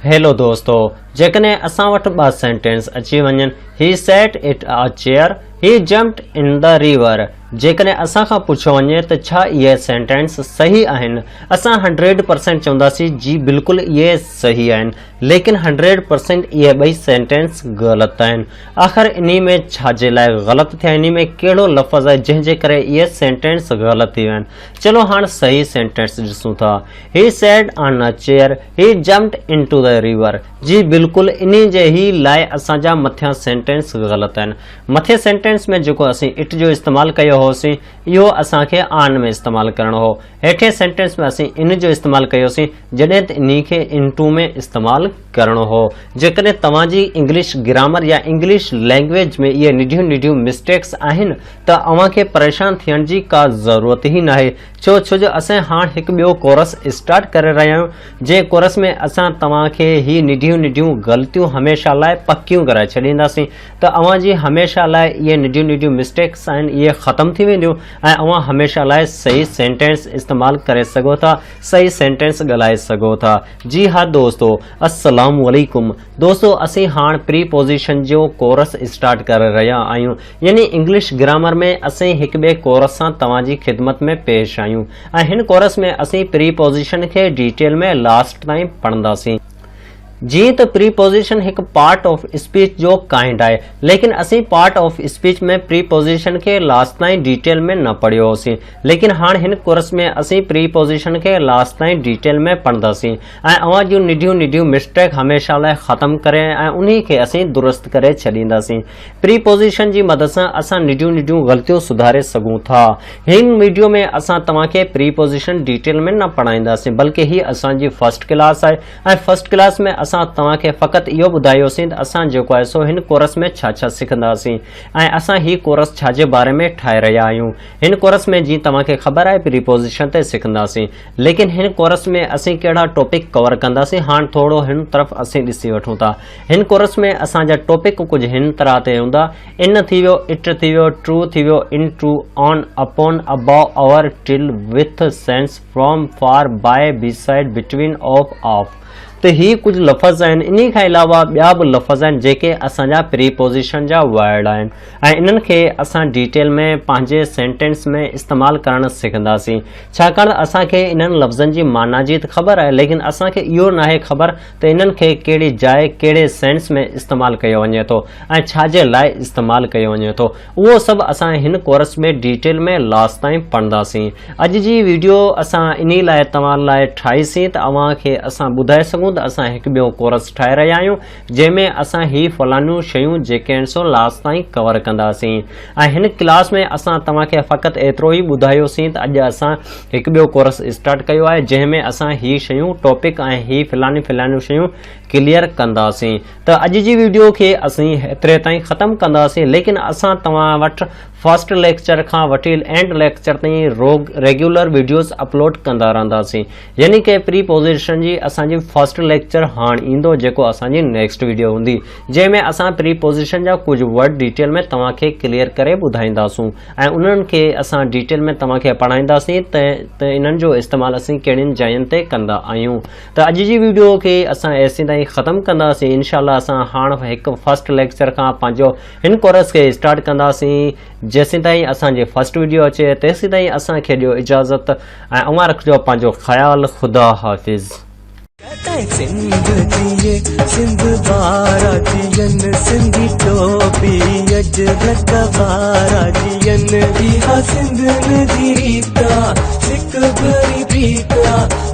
Hello दोस्तों, जेकॾहिं असां वटि ॿ सेंटेंस अची वञनि, ही सेट इट अ चेयर, ही जम्प्ड इन द रिवर। जेकॾहिं असां खां पुछियो वञे त छा इहे सेंटेंस सही आहिनि, असां 100% चवंदासीं जी बिल्कुलु इहे सही आहिनि, लेकिन 100% इहे ॿई सेंटेंस ग़लति आहिनि। आख़िर इन में छाजे लाइ ग़लति थिया, इन में कहिड़ो लफ़्ज़ आहे जंहिंजे करे इहे सेंटेंस ग़लति थी विया आहिनि। चलो हाणे सही सेंटेंस ॾिसूं था। ही सेट ऑन अ चेयर, ही जम्प्ड इन टू द रिवर। जी बिल्कुलु इन जे ही लाइ असांजा मथियां सेंटेंस ग़लति आहिनि। मथे सेंटेंस में जेको असीं इट जो इस्तेमालु कयो होसीं, इहो असांखे आन में इस्तेमालु करणो हो। हेठे सेंटेंस में असीं इन जो इस्तेमालु कयोसीं, जॾहिं त इन खे इन टू में इस्तेमालु करणो हो। जेकॾहिं तव्हांजी इंग्लिश ग्रामर या इंग्लिश लैंग्वेज में इहे निढियूं निढियूं मिस्टेक्स आहिनि त अव्हांखे परेशान थियण जी का ज़रूरत ई नाहे। छो जो असां हाणे हिकु ॿियो कोर्स स्टार्ट करे रहिया आहियूं, जंहिं कोर्स में असां तव्हांखे ही निढियूं निढियूं ग़लतियूं हमेशह लाइ पकियूं कराए छॾींदासीं त अव्हांजी हमेशह लाइ इहे निढियूं निढियूं मिस्टेक्स आहिनि, इहे ख़तमु थी वेंदियूं ऐं अव्हां हमेशह लाइ सही सेंटेंस इस्तेमालु करे सघो था, सही सेंटेंस ॻाल्हाए सघो था। जी हा दोस्तों, अस्सलामु अलैकुम। दोस्तों, असीं हाणे प्रीपोजिशन जो कोर्स स्टार्ट करे रहिया आहियूं, यानी इंग्लिश ग्रामर में असीं हिकु ॿिए कोर्स सां तव्हांजी ख़िदमत में पेश आहियूं ऐं हिन कोर्स में असीं प्रीपोजिशन खे डिटेल में लास्ट ताईं पढ़ंदासीं। जीअं त प्रीपोजिशन हिकु पार्ट ऑफ स्पीच जो काइंड आहे, लेकिन असीं पार्ट ऑफ स्पीच में प्रीपोजिशन खे लास्ट ताईं डिटेल में न पढ़ियो होसीं, लेकिन हाणे हिन कोर्स में असीं प्रीपोजिशन खे लास्ट ताईं डिटेल में पढ़ंदासीं ऐं अव्हां जूं निढियूं निढियूं मिस्टेक हमेशह लाइ ख़तमु करे ऐं उन्ही खे असीं दुरुस्त करे छॾींदासीं। प्रीपोजिशन जी मदद सां असां निढियूं निढियूं ग़लतियूं सुधारे सघूं था। हिन वीडियो में असां तव्हांखे प्रीपोजिशन डिटेल में न पढ़ाईंदासीं, बल्कि ही असांजी फर्स्ट क्लास आहे ऐं फर्स्ट क्लास में असां तव्हांखे फ़क़ति इहो ॿुधायोसीं त असां जेको आहे सो हिन कोर्स में छा छा सिखंदासीं ऐं असां ही कोर्स छाजे बारे में ठाहे रहिया आहियूं। हिन कोर्स में जीअं तव्हांखे ख़बर आहे प्रीपोजिशन ते सिखंदासीं, लेकिन हिन कोर्स में असीं कहिड़ा टॉपिक कवर कंदासीं, हाणे थोरो हिन तरफ़ असीं ॾिसी वठूं था। हिन कोर्स में असांजा टॉपिक कुझु हिन तरह ते हूंदा। इन थी वियो, इट थी वियो, ट्रू थी वियो, इन two, on, upon, about, over, till, with, since, from, for, by, beside, between, of. तो ही कुछ लफ़्ज़ आहिनि। इन खां अलावा ॿिया बि लफ़्ज़ आहिनि जेके असांजा प्रीपोजिशन जा वर्ड आहिनि ऐं इन्हनि खे असां डिटेल में पंहिंजे सेंटेंस में इस्तेमालु करणु सिखंदासीं। छाकाणि असांखे इन्हनि लफ़्ज़नि जी माना जी त ख़बर आहे, लेकिन असांखे इहो नाहे ख़बर त इन्हनि खे कहिड़ी जाइ कहिड़े सेंस में इस्तेमालु कयो वञे थो ऐं छाजे लाइ इस्तेमालु कयो वञे थो। उहो सभु असां हिन कोर्स में डिटेल में लास्ट ताईं पढ़ंदासीं। अॼु जी वीडियो असां इन लाइ तव्हां लाइ ठाहीसीं त अव्हांखे असां ॿुधाए सघूं त असां हिकु ॿियो कोर्स ठाहे रहिया आहियूं, जंहिंमें असां ही फलानियूं शयूं जेके आहिनि सो लास्ट ताईं कवर कंदासीं ऐं हिन क्लास में असां तव्हांखे फ़क़ति एतिरो ई ॿुधायोसीं त अॼु असां हिकु ॿियो कोर्स स्टार्ट कयो आहे, जंहिंमें असां ही शयूं टॉपिक ऐं ही फलानियूं शयूं क्लियर कंदासीं। त अॼु जी वीडियो खे असीं एतिरे ताईं ख़तमु कंदासीं, लेकिन असां तव्हां वटि फर्स्ट लेक्चर खां वठी एंड लेक्चर ताईं रेगुलर वीडियोस अपलोड कंदा रहंदासीं। यानी कि प्रीपोजिशन जी असांजी फर्स्ट लेक्चर हाणे ईंदो, जेको असांजी नेक्स्ट वीडियो हूंदी, जंहिंमें असां प्रीपोजिशन जा कुझु वर्ड डिटेल में तव्हांखे क्लियर करे ॿुधाईंदासूं ऐं उन्हनि खे असां डिटेल में तव्हांखे पढ़ाईंदासीं त इन्हनि जो इस्तेमालु असीं कहिड़ियुनि जायुनि ते कंदा आहियूं। त अॼु जी वीडियो खे असां एसी ताईं ख़तमु कंदासीं। इनशाला असां हाणे हिकु फर्स्ट लेक्चर खां पंहिंजो हिन कोर्स खे स्टार्ट कंदासीं। जेसीं ताईं असांजी फर्स्ट वीडियो अचे तेसीं ताईं असांखे ॾियो इजाज़त ऐं अव्हां रखिजो पंहिंजो ख़्यालु। ख़ुदा हाफ़िज़। सिंध बाराजियन सिंधी टोपी अज लक बाराजियन इहा सिंध नदी रीता सिक भरी प्रीता